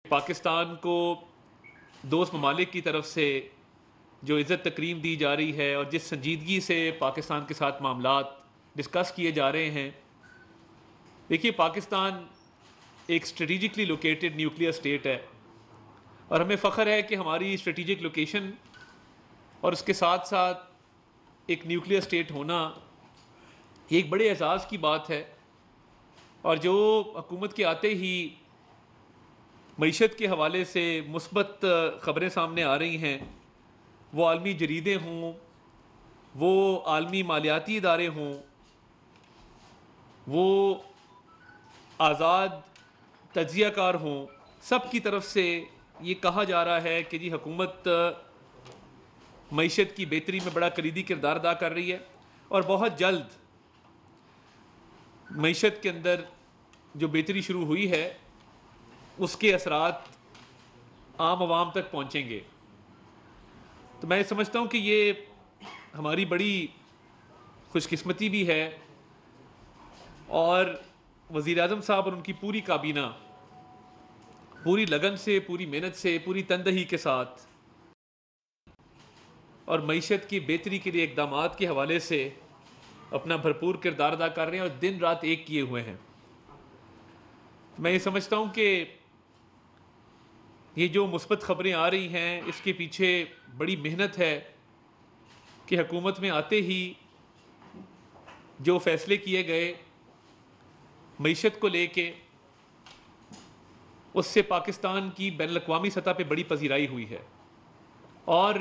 پاکستان کو دوست ممالک کی طرف سے جو عزت تکریم دی جا رہی ہے اور جس سنجیدگی سے پاکستان کے ساتھ معاملات ڈسکس کیے جا رہے ہیں، دیکھیے پاکستان ایک اسٹریٹجکلی لوکیٹڈ نیوکلیئر اسٹیٹ ہے اور ہمیں فخر ہے کہ ہماری اسٹریٹجک لوکیشن اور اس کے ساتھ ساتھ ایک نیوکلیئر اسٹیٹ ہونا یہ ایک بڑے اعزاز کی بات ہے۔ اور جو حکومت کے آتے ہی معیشت کے حوالے سے مثبت خبریں سامنے آ رہی ہیں، وہ عالمی جریدے ہوں، وہ عالمی مالیاتی ادارے ہوں، وہ آزاد تجزیہ کار ہوں، سب کی طرف سے یہ کہا جا رہا ہے کہ جی حکومت معیشت کی بہتری میں بڑا کلیدی کردار ادا کر رہی ہے اور بہت جلد معیشت کے اندر جو بہتری شروع ہوئی ہے اس کے اثرات عام عوام تک پہنچیں گے۔ تو میں سمجھتا ہوں کہ یہ ہماری بڑی خوش قسمتی بھی ہے، اور وزیر اعظم صاحب اور ان کی پوری کابینہ پوری لگن سے، پوری محنت سے، پوری تندہی کے ساتھ اور معیشت کی بہتری کے لیے اقدامات کے حوالے سے اپنا بھرپور کردار ادا کر رہے ہیں اور دن رات ایک کیے ہوئے ہیں۔ میں یہ سمجھتا ہوں کہ یہ جو مثبت خبریں آ رہی ہیں اس کے پیچھے بڑی محنت ہے کہ حکومت میں آتے ہی جو فیصلے کیے گئے معیشت کو لے کے، اس سے پاکستان کی بین الاقوامی سطح پہ بڑی پذیرائی ہوئی ہے۔ اور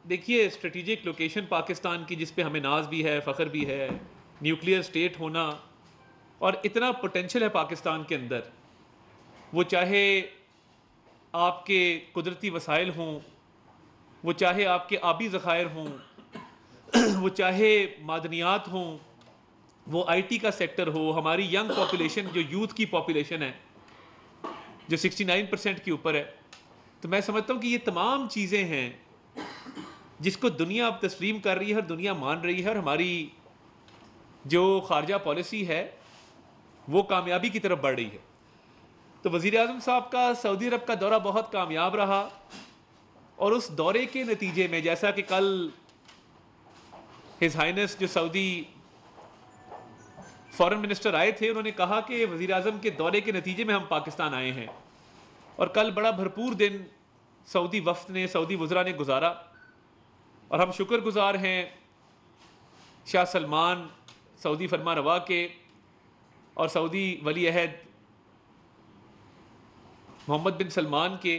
دیکھیے اسٹریٹجک لوکیشن پاکستان کی، جس پہ ہمیں ناز بھی ہے، فخر بھی ہے، نیوکلیئر اسٹیٹ ہونا، اور اتنا پوٹینشل ہے پاکستان کے اندر، وہ چاہے آپ کے قدرتی وسائل ہوں، وہ چاہے آپ کے آبی ذخائر ہوں، وہ چاہے معدنیات ہوں، وہ آئی ٹی کا سیکٹر ہو، ہماری ینگ پاپولیشن جو یوتھ کی پاپولیشن ہے جو 69% کے اوپر ہے۔ تو میں سمجھتا ہوں کہ یہ تمام چیزیں ہیں جس کو دنیا اب تسلیم کر رہی ہے اور دنیا مان رہی ہے، اور ہماری جو خارجہ پالیسی ہے وہ کامیابی کی طرف بڑھ رہی ہے۔ تو وزیر اعظم صاحب کا سعودی عرب کا دورہ بہت کامیاب رہا، اور اس دورے کے نتیجے میں، جیسا کہ کل ہز ہائنس جو سعودی فارن منسٹر آئے تھے، انہوں نے کہا کہ وزیر اعظم کے دورے کے نتیجے میں ہم پاکستان آئے ہیں، اور کل بڑا بھرپور دن سعودی وفد نے، سعودی وزراء نے گزارا، اور ہم شکر گزار ہیں شاہ سلمان سعودی فرما روا کے اور سعودی ولی عہد محمد بن سلمان کے،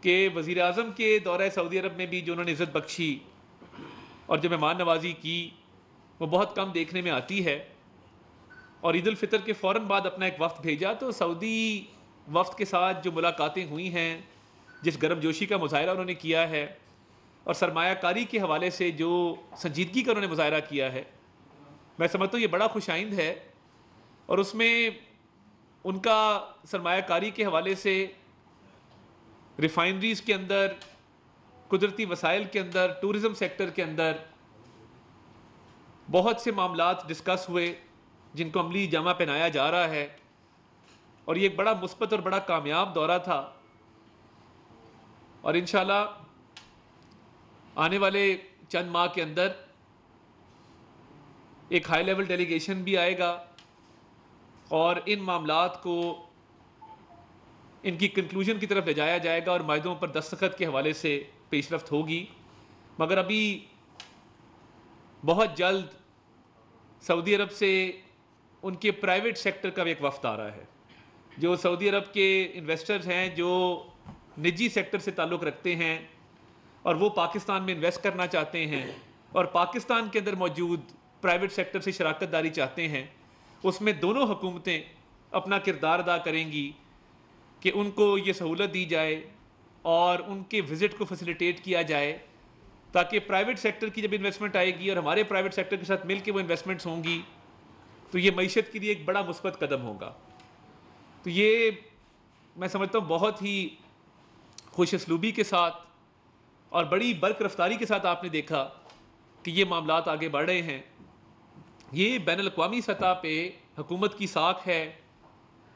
کہ وزیر اعظم کے دورہ سعودی عرب میں بھی جو انہوں نے عزت بخشی اور جو مہمان نوازی کی وہ بہت کم دیکھنے میں آتی ہے۔ اور عید الفطر کے فوراً بعد اپنا ایک وفد بھیجا، تو سعودی وفد کے ساتھ جو ملاقاتیں ہوئی ہیں، جس گرم جوشی کا مظاہرہ انہوں نے کیا ہے، اور سرمایہ کاری کے حوالے سے جو سنجیدگی کا انہوں نے مظاہرہ کیا ہے، میں سمجھتا ہوں یہ بڑا خوش آئند ہے۔ اور اس میں ان کا سرمایہ کاری کے حوالے سے ریفائنریز کے اندر، قدرتی وسائل کے اندر، ٹورزم سیکٹر کے اندر بہت سے معاملات ڈسکس ہوئے جن کو عملی جامہ پہنایا جا رہا ہے، اور یہ ایک بڑا مثبت اور بڑا کامیاب دورہ تھا۔ اور انشاءاللہ آنے والے چند ماہ کے اندر ایک ہائی لیول ڈیلیگیشن بھی آئے گا، اور ان معاملات کو ان کی کنکلوژن کی طرف لے جایا جائے گا، اور معاہدوں پر دستخط کے حوالے سے پیش رفت ہوگی۔ مگر ابھی بہت جلد سعودی عرب سے ان کے پرائیویٹ سیکٹر کا بھی ایک وفد آ رہا ہے، جو سعودی عرب کے انویسٹرز ہیں، جو نجی سیکٹر سے تعلق رکھتے ہیں اور وہ پاکستان میں انویسٹ کرنا چاہتے ہیں، اور پاکستان کے اندر موجود پرائیویٹ سیکٹر سے شراکت داری چاہتے ہیں۔ اس میں دونوں حکومتیں اپنا کردار ادا کریں گی کہ ان کو یہ سہولت دی جائے اور ان کے وزٹ کو فیسیلیٹیٹ کیا جائے، تاکہ پرائیویٹ سیکٹر کی جب انویسٹمنٹ آئے گی اور ہمارے پرائیویٹ سیکٹر کے ساتھ مل کے وہ انویسٹمنٹس ہوں گی، تو یہ معیشت کے لیے ایک بڑا مثبت قدم ہوگا۔ تو یہ میں سمجھتا ہوں بہت ہی خوش اسلوبی کے ساتھ اور بڑی برق رفتاری کے ساتھ آپ نے دیکھا کہ یہ معاملات آگے بڑھ رہے ہیں۔ یہ بین الاقوامی سطح پہ حکومت کی ساکھ ہے،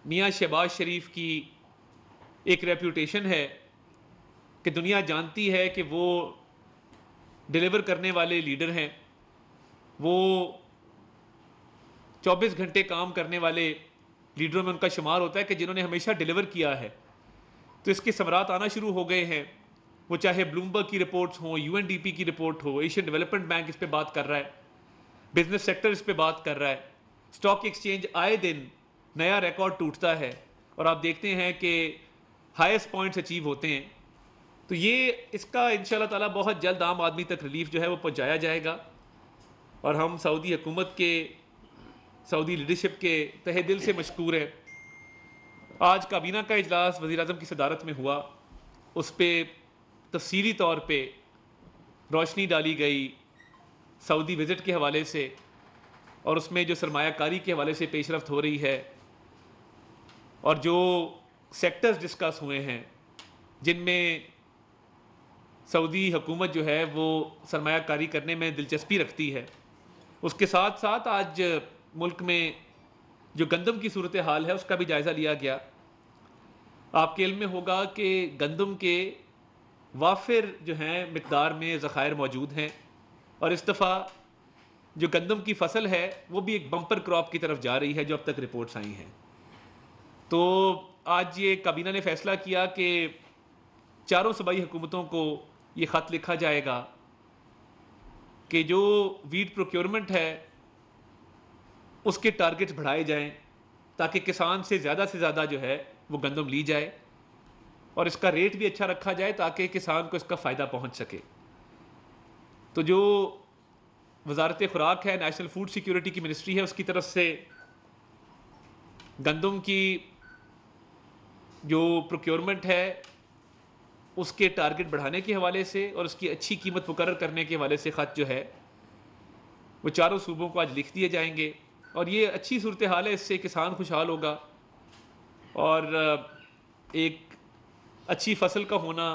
میاں شہباز شریف کی ایک ریپوٹیشن ہے کہ دنیا جانتی ہے کہ وہ ڈیلیور کرنے والے لیڈر ہیں، وہ 24 گھنٹے کام کرنے والے لیڈروں میں ان کا شمار ہوتا ہے کہ جنہوں نے ہمیشہ ڈیلیور کیا ہے. تو اس کے ثمرات آنا شروع ہو گئے ہیں، وہ چاہے بلومبرگ کی رپورٹس ہوں، یو این ڈی پی کی رپورٹ ہو، ایشین ڈیولپمنٹ بینک اس پہ بات کر رہا ہے، بزنس سیکٹر اس پہ بات کر رہا ہے، اسٹاک ایکسچینج آئے دن نیا ریکارڈ ٹوٹتا ہے اور آپ دیکھتے ہیں کہ ہائیسٹ پوائنٹس اچیو ہوتے ہیں. تو یہ اس کا انشاءاللہ تعالیٰ بہت جلد عام آدمی تک ریلیف جو ہے وہ پہنچایا جائے گا، اور ہم سعودی حکومت کے، سعودی لیڈرشپ کے تہہ دل سے مشکور ہیں. آج کابینہ کا اجلاس وزیر اعظم کی صدارت میں ہوا، اس پہ تفصیلی طور پہ روشنی ڈالی گئی سعودی وزٹ کے حوالے سے، اور اس میں جو سرمایہ کاری کے حوالے سے پیش رفت ہو رہی ہے، اور جو سیکٹرز ڈسکس ہوئے ہیں جن میں سعودی حکومت جو ہے وہ سرمایہ کاری کرنے میں دلچسپی رکھتی ہے. اس کے ساتھ ساتھ آج ملک میں جو گندم کی صورتحال ہے اس کا بھی جائزہ لیا گیا. آپ کے علم میں ہوگا کہ گندم کے وافر جو ہیں مقدار میں ذخائر موجود ہیں، اور اس دفعہ جو گندم کی فصل ہے وہ بھی ایک بمپر کراپ کی طرف جا رہی ہے جو اب تک رپورٹس آئی ہیں. تو آج یہ کابینہ نے فیصلہ کیا کہ چاروں صوبائی حکومتوں کو یہ خط لکھا جائے گا کہ جو ویٹ پروکیورمنٹ ہے اس کے ٹارگٹس بڑھائے جائیں تاکہ کسان سے زیادہ جو ہے وہ گندم لی جائے، اور اس کا ریٹ بھی اچھا رکھا جائے تاکہ کسان کو اس کا فائدہ پہنچ سکے. تو جو وزارت خوراک ہے، نیشنل فوڈ سیکیورٹی کی منسٹری ہے، اس کی طرف سے گندم کی جو پروکیورمنٹ ہے اس کے ٹارگٹ بڑھانے کے حوالے سے اور اس کی اچھی قیمت مقرر کرنے کے حوالے سے خط جو ہے وہ چاروں صوبوں کو آج لکھ دیے جائیں گے. اور یہ اچھی صورتحال ہے، اس سے کسان خوشحال ہوگا، اور ایک اچھی فصل کا ہونا،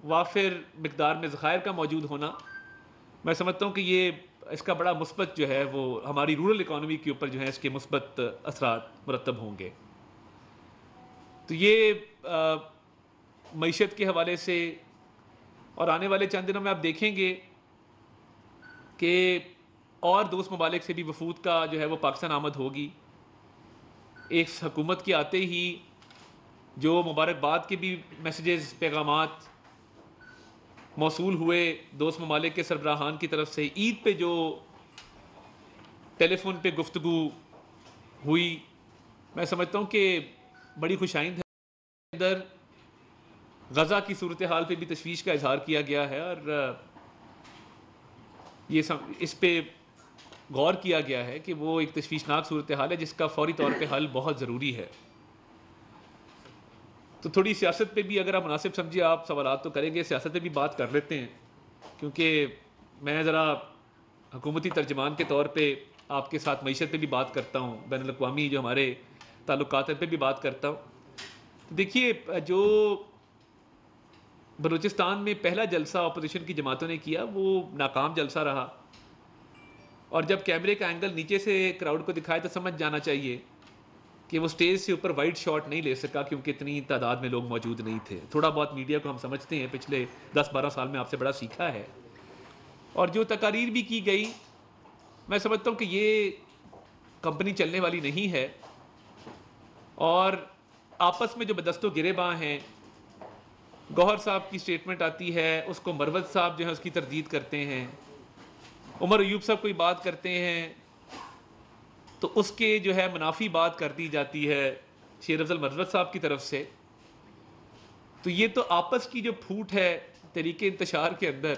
وافر مقدار میں ذخائر کا موجود ہونا، میں سمجھتا ہوں کہ یہ اس کا بڑا مثبت جو ہے وہ ہماری رورل اکانومی کے اوپر جو ہے اس کے مثبت اثرات مرتب ہوں گے. تو یہ معیشت کے حوالے سے، اور آنے والے چند دنوں میں آپ دیکھیں گے کہ اور دوست ممالک سے بھی وفود کا جو ہے وہ پاکستان آمد ہوگی. ایک حکومت کے آتے ہی جو مبارکباد کے بھی میسیجز، پیغامات موصول ہوئے دوست ممالک کے سربراہان کی طرف سے، عید پہ جو ٹیلی فون پہ گفتگو ہوئی، میں سمجھتا ہوں کہ بڑی خوش آئند ہے. ادھر غزہ کی صورتحال پہ بھی تشویش کا اظہار کیا گیا ہے، اور یہ اس پہ غور کیا گیا ہے کہ وہ ایک تشویشناک صورتحال ہے جس کا فوری طور پہ حل بہت ضروری ہے. تو تھوڑی سیاست پہ بھی اگر آپ مناسب سمجھے آپ سوالات تو کریں گے، سیاست پہ بھی بات کر لیتے ہیں، کیونکہ میں ذرا حکومتی ترجمان کے طور پہ آپ کے ساتھ معیشت پہ بھی بات کرتا ہوں، بین الاقوامی جو ہمارے تعلقات پہ بھی بات کرتا ہوں. دیکھیے، جو بلوچستان میں پہلا جلسہ اپوزیشن کی جماعتوں نے کیا وہ ناکام جلسہ رہا، اور جب کیمرے کا اینگل نیچے سے کراؤڈ کو دکھائے تو سمجھ جانا چاہیے کہ وہ سٹیج سے اوپر وائڈ شاٹ نہیں لے سکا کیونکہ اتنی تعداد میں لوگ موجود نہیں تھے. تھوڑا بہت میڈیا کو ہم سمجھتے ہیں، پچھلے 10-12 سال میں آپ سے بڑا سیکھا ہے. اور جو تقاریر بھی کی گئی، میں سمجھتا ہوں کہ یہ کمپنی چلنے والی نہیں ہے، اور آپس میں جو بدست و گریباں ہیں، گوہر صاحب کی سٹیٹمنٹ آتی ہے، اس کو مروت صاحب جو ہے اس کی تردید کرتے ہیں، عمر ایوب صاحب کوئی بات کرتے ہیں تو اس کے جو ہے منافی بات کر دی جاتی ہے شیر افضل مروت صاحب کی طرف سے. تو یہ تو آپس کی جو پھوٹ ہے طریقے انتشار کے اندر،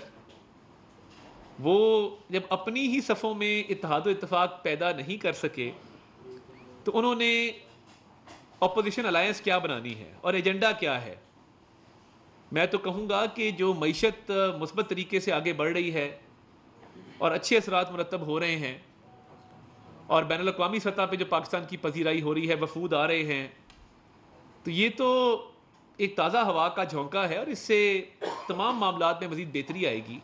وہ جب اپنی ہی صفوں میں اتحاد و اتفاق پیدا نہیں کر سکے تو انہوں نے اپوزیشن الائنس کیا بنانی ہے اور ایجنڈا کیا ہے. میں تو کہوں گا کہ جو معیشت مثبت طریقے سے آگے بڑھ رہی ہے اور اچھے اثرات مرتب ہو رہے ہیں، اور بین الاقوامی سطح پہ جو پاکستان کی پذیرائی ہو رہی ہے، وفود آ رہے ہیں، تو یہ تو ایک تازہ ہوا کا جھونکا ہے، اور اس سے تمام معاملات میں مزید بہتری آئے گی.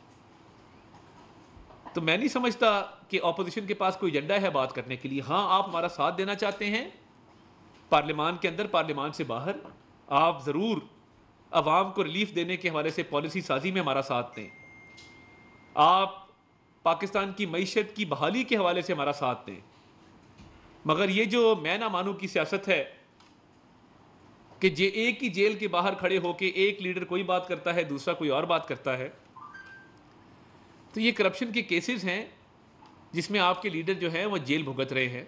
تو میں نہیں سمجھتا کہ اپوزیشن کے پاس کوئی ایجنڈا ہے بات کرنے کے لیے. ہاں، آپ ہمارا ساتھ دینا چاہتے ہیں پارلیمان کے اندر، پارلیمان سے باہر، آپ ضرور عوام کو ریلیف دینے کے حوالے سے پالیسی سازی میں ہمارا ساتھ دیں، آپ پاکستان کی معیشت کی بحالی کے حوالے سے ہمارا ساتھ دیں، مگر یہ جو میں نہ مانوں کی سیاست ہے کہ ایک ہی جیل کے باہر کھڑے ہو کے ایک لیڈر کوئی بات کرتا ہے، دوسرا کوئی اور بات کرتا ہے، تو یہ کرپشن کے کیسز ہیں جس میں آپ کے لیڈر جو ہیں وہ جیل بھگت رہے ہیں،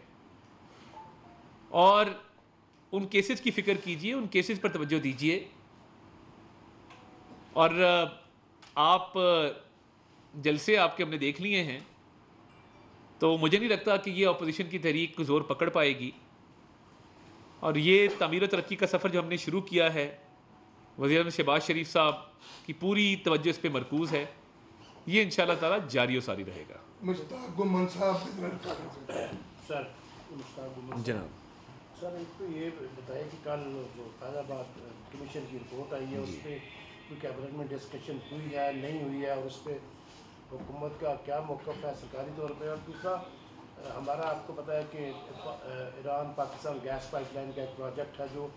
اور ان کیسز کی فکر کیجئے، ان کیسز پر توجہ دیجئے، اور آپ جلسے آپ کے ہم نے دیکھ لیے ہیں، تو مجھے نہیں لگتا کہ یہ اپوزیشن کی تحریک کو زور پکڑ پائے گی، اور یہ تعمیر و ترقی کا سفر جو ہم نے شروع کیا ہے، وزیر اعظم شہباز شریف صاحب کی پوری توجہ اس پہ مرکوز ہے، یہ انشاءاللہ تعالیٰ جاری و ساری رہے گا۔ مشتاق گمان صاحب سر جناب سر ایک تو یہ بتائیں کہ کل جو فیض آباد کمیشن کی رپورٹ آئی ہے اس پہ کوئی کیبنٹ میں ڈسکشن ہوئی ہے نہیں ہوئی ہے، اور اس پہ حکومت کا کیا موقف ہے سرکاری طور پہ؟ اور دوسرا ہمارا آپ کو پتہ ہے کہ Iran Pakistan gas pipeline کا ایک پروجیکٹ ہے جو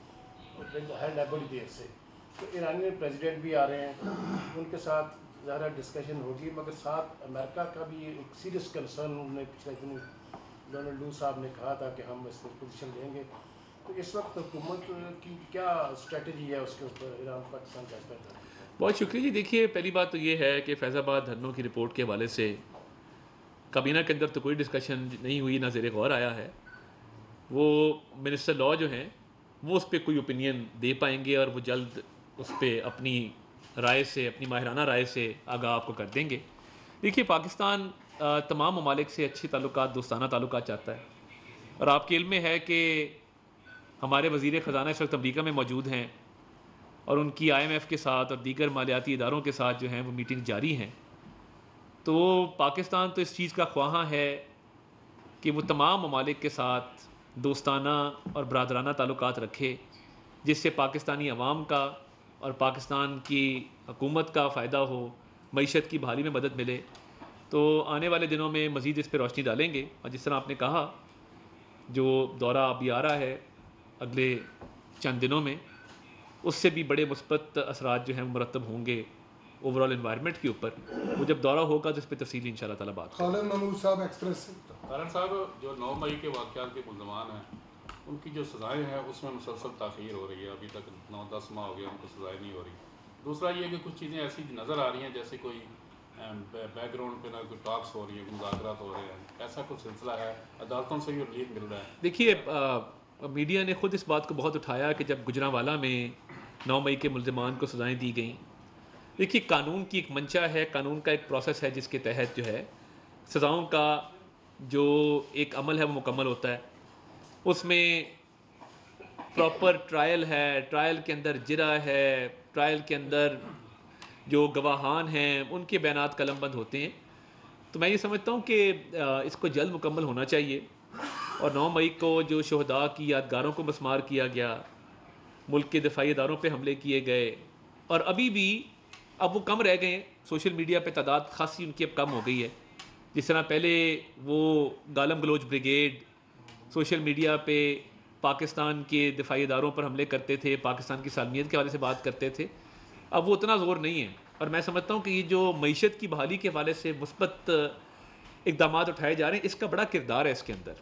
ہے بڑی دیر سے، تو ایرانی پریزیڈنٹ بھی آ رہے ہیں، ان کے ساتھ ظاہر ڈسکشن ہوگی، مگر ساتھ امریکہ کا بھی ایک سیریس کنسرن انہوں نے پچھلے دن ڈونلڈ ٹرمپ صاحب نے کہا تھا کہ ہم اس پر پوزیشن لیں گے، تو اس وقت حکومت کی کیا اسٹریٹجی ہے اس کے اوپر Iran Pakistan gas pipeline? بہت شکریہ جی۔ دیکھیے پہلی بات تو یہ ہے کہ فیض آباد دھرنوں کی رپورٹ کے حوالے سے کابینہ کے اندر تو کوئی ڈسکشن نہیں ہوئی، نہ زیر غور آیا ہے، وہ منسٹر لاء جو ہیں وہ اس پہ کوئی اوپینین دے پائیں گے، اور وہ جلد اس پہ اپنی رائے سے، اپنی ماہرانہ رائے سے آگاہ آپ کو کر دیں گے۔ دیکھیے پاکستان تمام ممالک سے اچھے تعلقات، دوستانہ تعلقات چاہتا ہے، اور آپ کے علم میں ہے کہ ہمارے وزیر خزانہ اس وقت امریکہ میں موجود ہیں، اور ان کی IMF کے ساتھ اور دیگر مالیاتی اداروں کے ساتھ جو ہیں وہ میٹنگ جاری ہیں، تو پاکستان تو اس چیز کا خواہاں ہے کہ وہ تمام ممالک کے ساتھ دوستانہ اور برادرانہ تعلقات رکھے، جس سے پاکستانی عوام کا اور پاکستان کی حکومت کا فائدہ ہو، معیشت کی بحالی میں مدد ملے۔ تو آنے والے دنوں میں مزید اس پہ روشنی ڈالیں گے، اور جس طرح آپ نے کہا جو دورہ ابھی آ رہا ہے اگلے چند دنوں میں، اس سے بھی بڑے مثبت اثرات جو ہیں وہ مرتب ہوں گے اوور آل انوائرمنٹ کے اوپر۔ وہ جب دورہ ہوگا تو اس پہ تفصیلی انشاءاللہ تعالیٰ بات کریں گے۔ خالد محمود صاحب ایکسپریس سے طارق صاحب، جو 9 مئی کے واقعات کے ملزمان ہیں ان کی جو سزائیں ہیں اس میں مسلسل تاخیر ہو رہی ہے، ابھی تک 9-10 ماہ ہو گیا ان کو سزائیں نہیں ہو رہی۔ دوسرا یہ کہ کچھ چیزیں ایسی نظر آ رہی ہیں جیسے کوئی بیک گراؤنڈ پہ نہ کوئی ٹاکس ہو رہی ہیں، مذاکرات ہو رہے ہیں، ایسا کچھ سلسلہ ہے، عدالتوں سے بھی ریلیف مل رہا ہے۔ دیکھیے میڈیا نے خود اس بات کو بہت اٹھایا کہ جب گجرانوالہ میں 9 مئی کے ملزمان کو سزائیں دی گئیں، دیکھیے قانون کی ایک منشا ہے، قانون کا ایک پروسیس ہے جس کے تحت جو ہے سزاؤں کا جو ایک عمل ہے وہ مکمل ہوتا ہے، اس میں پراپر ٹرائل ہے، ٹرائل کے اندر جرا ہے، ٹرائل کے اندر جو گواہان ہیں ان کے بیانات قلم بند ہوتے ہیں۔ تو میں یہ سمجھتا ہوں کہ اس کو جلد مکمل ہونا چاہیے، اور 9 مئی کو جو شہداء کی یادگاروں کو مسمار کیا گیا، ملک کے دفاعی اداروں پہ حملے کیے گئے، اور ابھی بھی اب وہ کم رہ گئے ہیں، سوشل میڈیا پہ تعداد خاصی ان کی اب کم ہو گئی ہے۔ جس طرح پہلے وہ گالم گلوچ بریگیڈ سوشل میڈیا پہ پاکستان کے دفاعی اداروں پر حملے کرتے تھے، پاکستان کی سالمیت کے حوالے سے بات کرتے تھے، اب وہ اتنا زور نہیں ہے، اور میں سمجھتا ہوں کہ یہ جو معیشت کی بحالی کے حوالے سے مثبت اقدامات اٹھائے جا رہے ہیں، اس کا بڑا کردار ہے اس کے اندر۔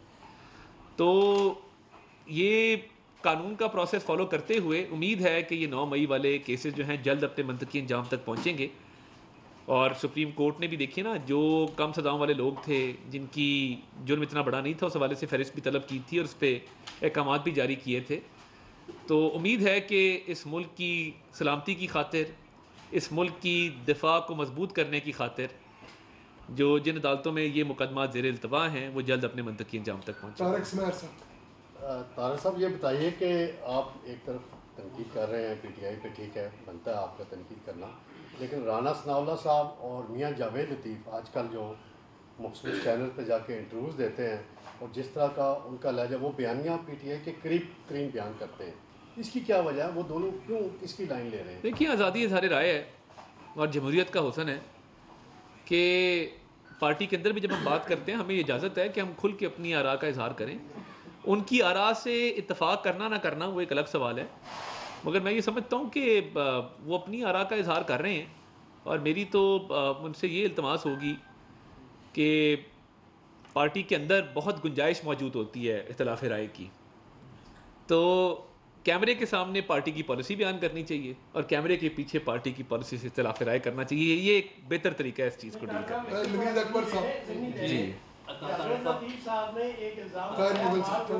تو یہ قانون کا پروسیس فالو کرتے ہوئے امید ہے کہ یہ 9 مئی والے کیسز جو ہیں جلد اپنے منطقی انجام تک پہنچیں گے، اور سپریم کورٹ نے بھی دیکھیے نا جو کم سزاؤں والے لوگ تھے جن کی جرم اتنا بڑا نہیں تھا، اس حوالے سے فہرست بھی طلب کی تھی اور اس پہ احکامات بھی جاری کیے تھے۔ تو امید ہے کہ اس ملک کی سلامتی کی خاطر، اس ملک کی دفاع کو مضبوط کرنے کی خاطر جو جن عدالتوں میں یہ مقدمات زیر التوا ہیں وہ جلد اپنے منطقی انجام تک پہنچیں۔ طارق سمیر صاحب طارق صاحب یہ بتائیے کہ آپ ایک طرف تنقید کر رہے ہیں PTI پہ، ٹھیک ہے، بنتا ہے آپ کا تنقید کرنا، لیکن رانا ثناء اللہ صاحب اور میاں جاوید لطیف آج کل جو مختلف چینل پہ جا کے انٹرویوز دیتے ہیں، اور جس طرح کا ان کا لہجہ، وہ بیانیہ PTI کے قریب ترین بیان کرتے ہیں، اس کی کیا وجہ ہے؟ وہ دونوں کیوں اس کی لائن لے رہے ہیں؟ دیکھیے آزادی اظہار رائے ہے اور جمہوریت کا حسن ہے کہ پارٹی کے اندر بھی جب ہم بات کرتے ہیں ہمیں یہ اجازت ہے کہ ہم کھل کے اپنی آراء کا اظہار کریں۔ ان کی آراء سے اتفاق کرنا نہ کرنا وہ ایک الگ سوال ہے، مگر میں یہ سمجھتا ہوں کہ وہ اپنی آراء کا اظہار کر رہے ہیں، اور میری تو ان سے یہ التماس ہوگی کہ پارٹی کے اندر بہت گنجائش موجود ہوتی ہے اختلاف رائے کی، تو کیمرے کے سامنے پارٹی کی پالیسی بیان کرنی چاہیے اور کیمرے کے پیچھے پارٹی کی پالیسی سے اختلاف رائے کرنا چاہیے. یہ ایک بہتر طریقہ ہے اس چیز کو ڈیل کرنے کا. نوید اکبر صاحب جی لطیف صاحب نے ایک الزام خیر لگایا مغل صاحب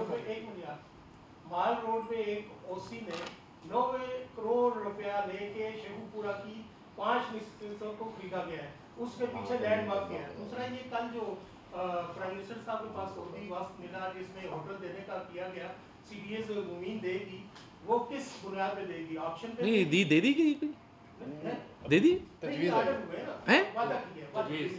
مال روڈ پہ ایک او سی نے 90 کروڑ روپیہ لے کے شیخو پورا کی 5 نشستوں کو خریدا گیا ہے، اس کے پیچھے لینڈ مارک ہے. دوسرا یہ کل جو پرائم منسٹر صاحب کے پاس سعودی واسط ملا جس میں ہوٹل دینے کا کیا گیا، سی ڈی ایس زمین دے گی، وہ کس بنیاد پہ دے گی؟ آپشن پہ نہیں دے دی گئی کوئی دے دی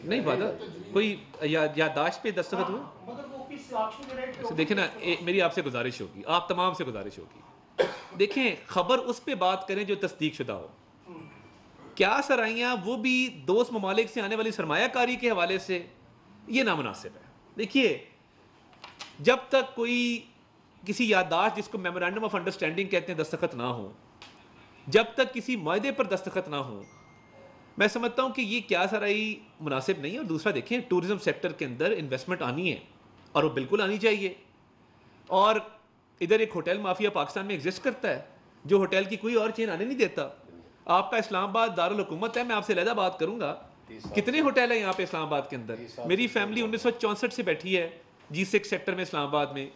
نہیں وعدہ کوئی یادداشت پہ دستخط ہوئے. مگر وہ کس آپشن کے ریٹ پہ؟ دیکھیں نا میری آپ سے گزارش ہوگی، آپ تمام سے گزارش ہوگی، دیکھیں خبر اس پہ بات کریں جو تصدیق شدہ ہو. کیا سرائیاں وہ بھی دوست ممالک سے آنے والی سرمایہ کاری کے حوالے سے، یہ نامناسب ہے. دیکھیے جب تک کوئی کسی یادداشت جس کو میمورینڈم آف انڈرسٹینڈنگ کہتے ہیں دستخط نہ ہو، جب تک کسی معاہدے پر دستخط نہ ہو، میں سمجھتا ہوں کہ یہ کیا سرائی مناسب نہیں ہے. اور دوسرا دیکھیں ٹورزم سیکٹر کے اندر انویسٹمنٹ آنی ہے اور وہ بالکل آنی چاہیے. اور ادھر ایک ہوٹل مافیا پاکستان میں ایگزسٹ کرتا ہے جو ہوٹل کی کوئی اور چین آنے نہیں دیتا. آپ کا اسلام آباد دارالحکومت ہے، میں آپ سے علیحدہ بات کروں گا کتنے ہوٹل ہیں یہاں پہ اسلام آباد کے اندر. میری فیملی 1964 سے بیٹھی ہے G6 سیکٹر میں اسلام آباد میں.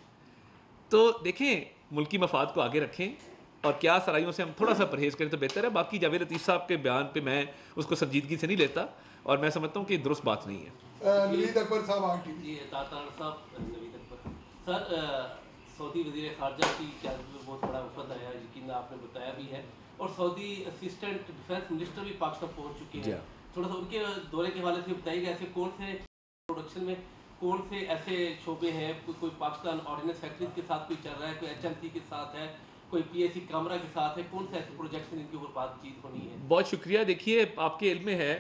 تو دیکھیں ملکی مفاد کو آگے رکھیں اور کیا سرائیوں سے ہم تھوڑا سا پرہیز کریں تو بہتر ہے. باقی جاوید لطیف صاحب کے بیان پہ میں اس کو سنجیدگی سے نہیں لیتا اور میں سمجھتا ہوں کہ درست بات نہیں ہے. نوید اکبر صاحب آر ٹی وی. جی صاحب نوید اکبر سر، سعودی وزیر خارجہ کی قیادت میں بہت بڑا وفد آیا، یقیناً آپ نے بتایا بھی ہے، اور سعودی اسسٹنٹ ڈیفینس منسٹر بھی پاکستان پہنچ چکے ہیں. تھوڑا سا ان کے دورے کے حوالے سے بتائیے کہ ایسے کون سے پروڈکشن میں کون سے ایسے شعبے ہیں، کوئی پاکستان آرڈیننس فیکٹریز کے ساتھ کوئی چل رہا ہے، کوئی HMC کے ساتھ ہے، کوئی PAC کیمرہ کے ساتھ ہے، کون سے ایسے پروجیکٹس ہیں جن کے اوپر بات چیت ہونی ہے؟ بہت شکریہ. دیکھیے آپ کے علم میں ہے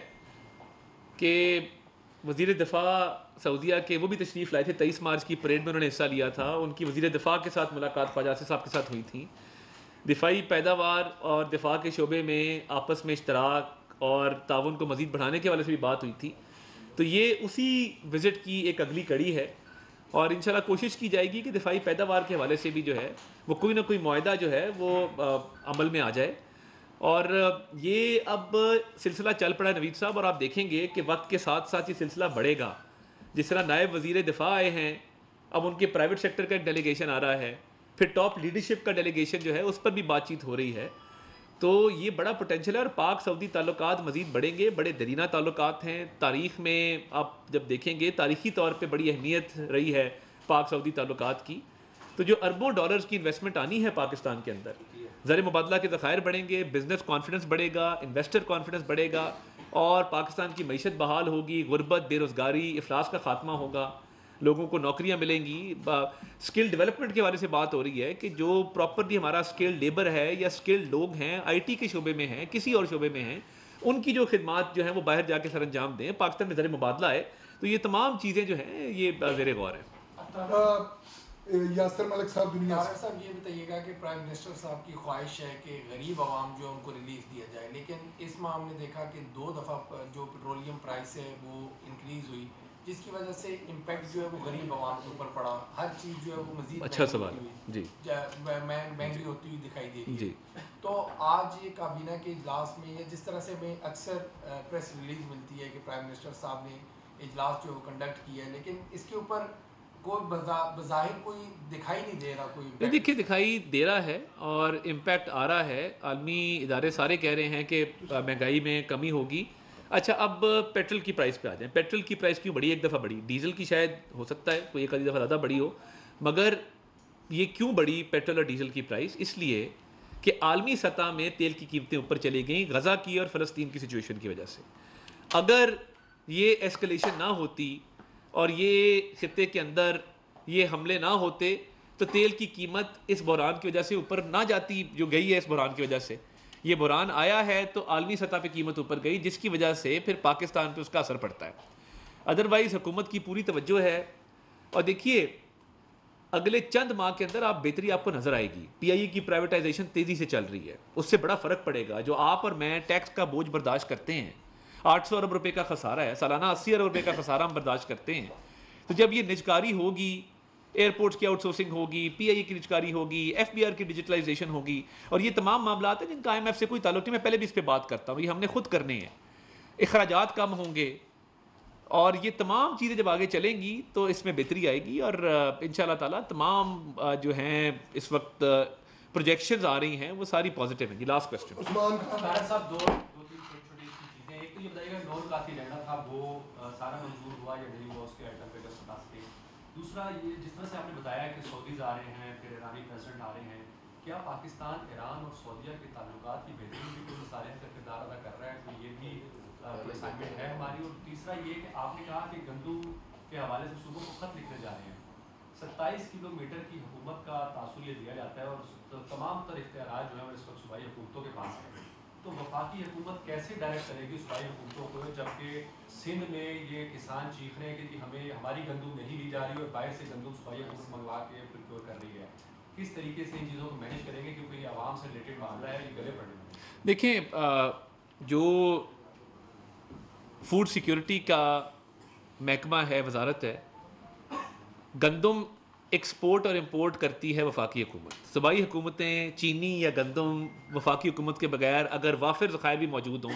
کہ وزیر دفاع سعودیہ کے وہ بھی تشریف لائے تھے 23 مارچ کی پریڈ میں انہوں نے حصہ لیا تھا. ان کی وزیر دفاع کے ساتھ ملاقات خواجہ آصف صاحب کے ساتھ ہوئی تھی. دفاعی پیداوار اور دفاع کے شعبے میں آپس میں اشتراک اور تعاون کو مزید بڑھانے کے حوالے سے بھی بات ہوئی تھی. تو یہ اسی وزٹ کی ایک اگلی کڑی ہے اور انشاءاللہ کوشش کی جائے گی کہ دفاعی پیداوار کے حوالے سے بھی جو ہے وہ کوئی نہ کوئی معاہدہ جو ہے وہ عمل میں آ جائے. اور یہ اب سلسلہ چل پڑا ہے نوید صاحب، اور آپ دیکھیں گے کہ وقت کے ساتھ ساتھ یہ سلسلہ بڑھے گا. جس طرح نائب وزیر دفاع آئے ہیں، اب ان کے پرائیویٹ سیکٹر کا ایک ڈیلیگیشن آ رہا ہے، پھر ٹاپ لیڈرشپ کا ڈیلیگیشن جو ہے اس پر بھی بات چیت ہو رہی ہے. تو یہ بڑا پوٹینشیل ہے اور پاک سعودی تعلقات مزید بڑھیں گے. بڑے درینہ تعلقات ہیں. تاریخ میں آپ جب دیکھیں گے تاریخی طور پہ بڑی اہمیت رہی ہے پاک سعودی تعلقات کی. تو جو اربوں ڈالرز کی انویسٹمنٹ آنی ہے پاکستان کے اندر، زر مبادلہ کے ذخائر بڑھیں گے، بزنس کانفیڈنس بڑھے گا، انویسٹر کانفیڈنس بڑھے گا اور پاکستان کی معیشت بحال ہوگی، غربت، بے روزگاری، افلاس کا خاتمہ ہوگا، لوگوں کو نوکریاں ملیں گی. اسکل ڈیولپمنٹ کے حوالے سے بات ہو رہی ہے کہ جو پراپرلی ہمارا اسکل لیبر ہے یا اسکل لوگ ہیں IT کے شعبے میں ہیں، کسی اور شعبے میں ہیں، ان کی جو خدمات جو ہیں وہ باہر جا کے سر انجام دیں. پاکستان میں زر مبادلہ ہے. تو یہ تمام چیزیں جو ہیں یہ زیر غور ہیں. یاسر ملک صاحب دنیا سے. صاحب یہ بتائیے گا کہ پرائم منسٹر صاحب کی خواہش ہے کہ غریب عوام جو ان کو ریلیف دیا جائے، لیکن اس ماہ ہم نے دیکھا کہ 2 دفعہ جو پیٹرولیم پرائس ہے وہ انکریز ہوئی، جس کی وجہ سے امپیکٹ جو ہے وہ غریب عوام کے اوپر پڑا. ہر چیز جو ہے وہ مزید اچھا سوال جی مہنگی ہوتی ہوئی دکھائی دے رہی جی. ہے. تو آج یہ کابینہ کے اجلاس میں، یا جس طرح سے ہمیں اکثر پریس ریلیز ملتی ہے کہ پرائم منسٹر صاحب نے اجلاس جو ہے وہ کنڈکٹ کیا ہے، لیکن اس کے اوپر کوئی بظاہر کوئی دکھائی نہیں دے رہا. کوئی دیکھیے دکھائی دے رہا ہے اور امپیکٹ آ رہا ہے. عالمی ادارے سارے کہہ رہے ہیں کہ مہنگائی میں کمی ہوگی. اچھا اب پیٹرول کی پرائس پہ آ جائیں. پیٹرول کی پرائس کیوں بڑھی؟ ایک دفعہ بڑھی. ڈیزل کی شاید ہو سکتا ہے کوئی ایک آدھی دفعہ زیادہ بڑھی ہو، مگر یہ کیوں بڑھی پیٹرول اور ڈیزل کی پرائس؟ اس لیے کہ عالمی سطح میں تیل کی قیمتیں اوپر چلی گئیں غزہ کی اور فلسطین کی سچویشن کی وجہ سے. اگر یہ ایسکلیشن نہ ہوتی اور یہ خطے کے اندر یہ حملے نہ ہوتے تو تیل کی قیمت اس بحران کی وجہ سے اوپر نہ جاتی جو گئی ہے. اس بحران کی وجہ سے یہ بحران آیا ہے تو عالمی سطح پہ قیمت اوپر گئی، جس کی وجہ سے پھر پاکستان پہ اس کا اثر پڑتا ہے. ادروائز حکومت کی پوری توجہ ہے. اور دیکھیے اگلے چند ماہ کے اندر آپ بہتری آپ کو نظر آئے گی. پی آئی اے کی پرائیویٹائزیشن تیزی سے چل رہی ہے, اس سے بڑا فرق پڑے گا. جو آپ اور میں ٹیکس کا بوجھ برداشت کرتے ہیں, 800 ارب روپے کا خسارہ ہے, سالانہ 80 ارب روپے کا خسارہ ہم برداشت کرتے ہیں. تو جب یہ نجکاری ہوگی, ایئرپورٹس کی آؤٹ سورسنگ ہوگی, پی آئی اے کی نجکاری ہوگی, ایف بی آر کی ڈیجیٹلائزیشن ہوگی, اور یہ تمام معاملات ہیں جن کا آئی ایم ایف سے کوئی تعلق نہیں. میں پہلے بھی اس پہ بات کرتا ہوں, یہ ہم نے خود کرنے ہیں. اخراجات کم ہوں گے, اور یہ تمام چیزیں جب آگے چلیں گی تو اس میں بہتری آئے گی. اور انشاءاللہ تعالیٰ تمام جو ہیں اس وقت پروجیکشنز آ رہی ہیں وہ ساری پازیٹیو ہیں. جی لاسٹ کوسچن. عثمان خان طاہر صاحب دو تین چھوٹی چیزیں. ایک تو یہ بتائیے گا نون قاتل لینا تھا وہ سارا منظور ہوا یا نہیں ہوا, اس کے آئٹم پہ بتا سکتے. دوسرا یہ جس طرح سے آپ نے بتایا کہ سعودیز آ رہے ہیں, پھر ایرانی پریزیڈنٹ آ رہے ہیں, کیا پاکستان ایران اور سعودیہ کے تعلقات کی بہتری بھی کوئی مصالحت کا کردار ادا کر رہا ہے؟ تو یہ بھی اسائنمنٹ ہے ہماری. اور تیسرا یہ کہ آپ نے کہا کہ گندم کے حوالے سے صوبوں کو خط لکھنے جا رہے ہیں. 27 کلومیٹر کی حکومت کا تاثر یہ دیا جاتا ہے, اور تمام تر اختیارات جو ہیں وہ اس وقت صوبائی حکومتوں کے پاس ہیں. تو وفاقی حکومت کیسے ڈائریکٹ کرے گی صوبائی حکومتوں کو, جبکہ سندھ میں یہ کسان چیخ رہے ہیں کہ ہمیں ہماری گندم نہیں لی جا رہی اور باہر سے گندم صوبائی حکومت منگوا کے پروکیور کر رہی ہے. کس طریقے سے ان چیزوں کو مینیج کریں گے, کیونکہ یہ عوام سے ریلیٹڈ معاملہ ہے, یہ گلے پڑنے میں. دیکھیں, جو فوڈ سیکیورٹی کا محکمہ ہے, وزارت ہے, گندم ایکسپورٹ اور امپورٹ کرتی ہے وفاقی حکومت. صوبائی حکومتیں چینی یا گندم وفاقی حکومت کے بغیر اگر وافر ذخائر بھی موجود ہوں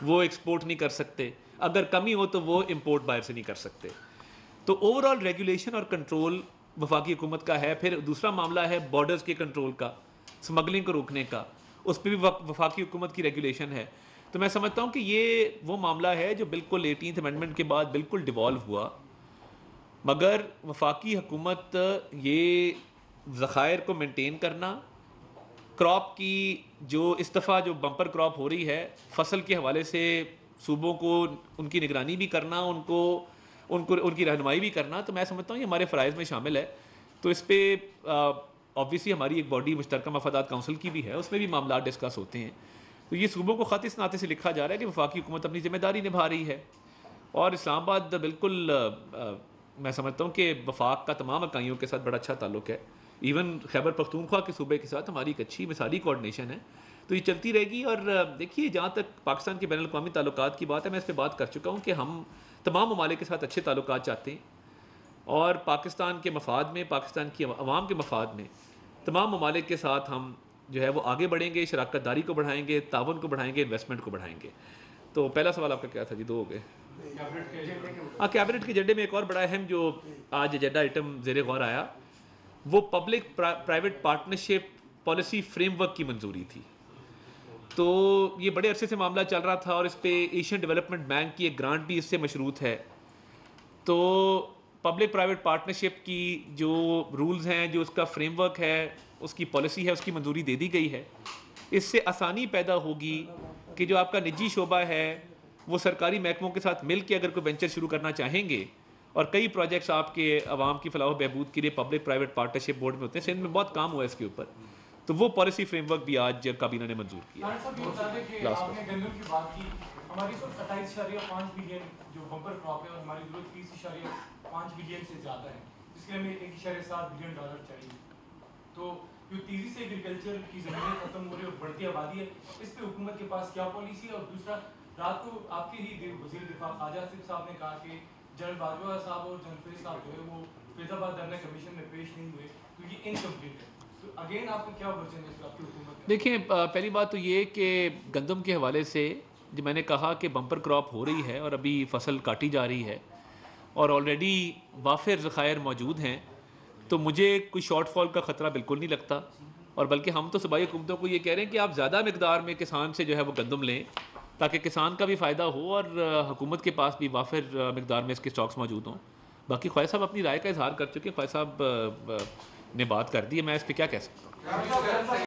وہ ایکسپورٹ نہیں کر سکتے, اگر کمی ہو تو وہ امپورٹ باہر سے نہیں کر سکتے. تو اوور آل ریگولیشن اور کنٹرول وفاقی حکومت کا ہے. پھر دوسرا معاملہ ہے بارڈرز کے کنٹرول کا, سمگلنگ کو روکنے کا, اس پہ بھی وفاقی حکومت کی ریگولیشن ہے. تو میں سمجھتا ہوں کہ یہ وہ معاملہ ہے جو بالکل 18th امینڈمنٹ کے بعد بالکل ڈیوالو ہوا, مگر وفاقی حکومت یہ ذخائر کو مینٹین کرنا, کراپ کی جو اس دفعہ جو بمپر کراپ ہو رہی ہے فصل کے حوالے سے صوبوں کو ان کی نگرانی بھی کرنا, ان کی رہنمائی بھی کرنا, تو میں سمجھتا ہوں یہ ہمارے فرائض میں شامل ہے. تو اس پہ آبویسلی ہماری ایک باڈی مشترکہ مفادات کونسل کی بھی ہے, اس میں بھی معاملات ڈسکس ہوتے ہیں. تو یہ صوبوں کو خط اس ناطے سے لکھا جا رہا ہے کہ وفاقی حکومت اپنی ذمہ داری نبھا رہی ہے. اور اسلام آباد بالکل میں سمجھتا ہوں کہ وفاق کا تمام اکائیوں کے ساتھ بڑا اچھا تعلق ہے. ایون خیبر پختونخوا کے صوبے کے ساتھ ہماری ایک اچھی مثالی کوآرڈینیشن ہے. تو یہ چلتی رہے گی. اور دیکھیے, جہاں تک پاکستان کے بین الاقوامی تعلقات کی بات ہے, میں اس پہ بات کر چکا ہوں کہ ہم تمام ممالک کے ساتھ اچھے تعلقات چاہتے ہیں, اور پاکستان کے مفاد میں, پاکستان کی عوام کے مفاد میں تمام ممالک کے ساتھ ہم جو ہے وہ آگے بڑھیں گے, شراکت داری کو بڑھائیں گے, تعاون کو بڑھائیں گے, انویسٹمنٹ کو بڑھائیں گے. تو پہلا سوال آپ کا کیا تھا جی؟ 2 ہو گئے. ہاں, کیبنٹ کے ایجنڈے میں ایک اور بڑا اہم جو آج ایجنڈا آئٹم زیر غور آیا وہ public private partnership policy frame work کی منظوری تھی. تو یہ بڑے عرصے سے معاملہ چل رہا تھا, اور اس پہ ایشین ڈیولپمنٹ بینک کی ایک گرانٹ بھی اس سے مشروط ہے. تو پبلک پرائیویٹ پارٹنرشپ کی جو رولز ہیں, جو اس کا فریم ورک ہے, اس کی پالیسی ہے, اس کی منظوری دے دی گئی ہے. اس سے آسانی پیدا ہوگی کہ جو آپ کا نجی شعبہ ہے وہ سرکاری محکموں کے ساتھ مل کے اگر کوئی وینچر شروع کرنا چاہیں گے, اور کئی پروجیکٹس آپ کے عوام کی فلاح و بہبود کے لیے پبلک پرائیویٹ پارٹنرشپ بورڈ میں ہوتے ہیں. سندھ میں بہت کام ہوا ہے اس کے اوپر, تو وہ پالیسی فریم ورک بھی آج کابینہ نے منظور کیا. آپ نے گندم کی بات کی, ہماری 27.5 بلین جو بمپر کراپ ہے, اور ہماری ضرورت 30.5 بلین سے زیادہ ہے, جس کے لیے ہمیں $1.7 بلین چاہیے. تو جو تیزی سے ایگریکلچر کی زمینیں ختم ہو رہی ہے اور بڑھتی آبادی ہے, اس پہ حکومت کے پاس کیا پالیسی ہے؟ اور دوسرا, رات کو آپ کے ہی وزیر دفاع خواجہ آصف صاحب نے کہا کہ جنرل باجوہ صاحب اور جنرل فیض صاحب جو ہے وہ فیض آباد دھرنا کمیشن میں پیش نہیں ہوئے, تو یہ انکمپلیٹ ہے. تو اگین آپ کو کیا ورژن ہے آپ کی حکومت کا؟ دیکھیں, پہلی بات تو یہ کہ گندم کے حوالے سے جو میں نے کہا کہ بمپر کراپ ہو رہی ہے اور ابھی فصل کاٹی جا رہی ہے اور آلریڈی وافر ذخائر موجود ہیں, تو مجھے کوئی شارٹ فال کا خطرہ بالکل نہیں لگتا. اور بلکہ ہم تو صوبائی حکومتوں کو یہ کہہ رہے ہیں کہ آپ زیادہ مقدار میں کسان سے جو ہے وہ گندم لیں, تاکہ کسان کا بھی فائدہ ہو اور حکومت کے پاس بھی وافر مقدار میں اس کے اسٹاکس موجود ہوں. باقی خواجہ صاحب اپنی رائے کا اظہار کر چکے, خواجہ صاحب نے بات کر دی ہے, میں اس پہ کیا کہہ سکتا ہوں.